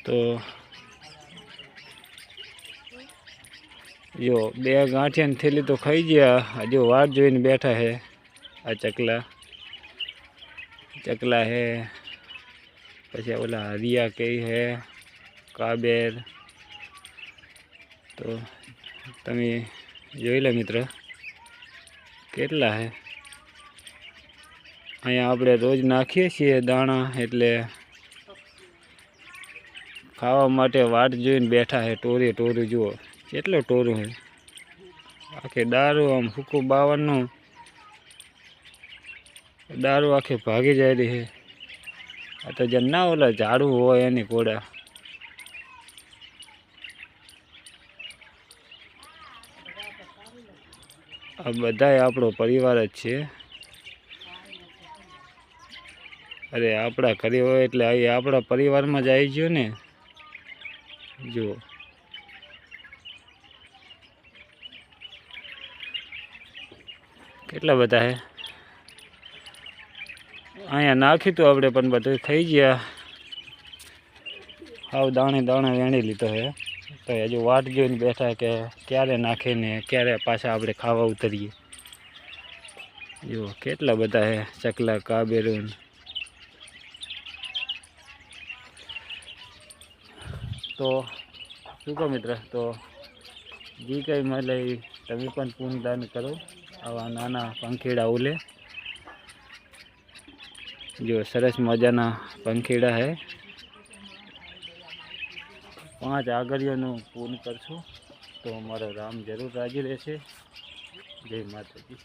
તો જો બે ગાંઠિયાની થેલી તો ખાઈ ગયા, હજુ વાટ જોઈને બેઠા હે આ ચકલા હે, પછી ઓલા હરિયા કઈ હે, કાબેર. તો તમે જોઈ લો મિત્ર કેટલા હે. અહીંયા આપણે રોજ નાખીએ છીએ દાણા, એટલે ખાવા માટે વાટ જોઈને બેઠા હે. ટોરું જુઓ કેટલો ટોરું હે, આખે દારૂ આમ સૂકું બાવળનું દારૂ આખે ભાગી જાય રહી હે. આ તો જેમ ના ઓલા ઝાડું હોય એની ઘોડા. આ બધાય આપણો પરિવાર જ છે. અરે આપણા ઘરે હોય એટલે અહીં આપણા પરિવારમાં જ આવી ગયો ને. જુઓ કેટલા બધા હે. અહીંયા નાખ્યું તો આપણે, પણ બધું ખાઈ ગયા. હાવ દાણે વેણી લીધો હે. તો હજુ વાટ જોઈને બેઠા કે ક્યારે નાખે ને ક્યારે પાછા આપણે ખાવા ઉતરીએ. જુઓ કેટલા બધા હે ચકલા, કાબેરું. તો શું કહો મિત્ર, તો જે કંઈ મળે એ તમે પણ પૂર્ણદાન કરો. આવા નાના પંખીડા ઉલે, જો સરસ મજાના પંખીડા હે. 5 આગળીઓનું પૂર્ણ કરશું તો અમારો રામ જરૂર રાજી રહેશે. જય માતાજી.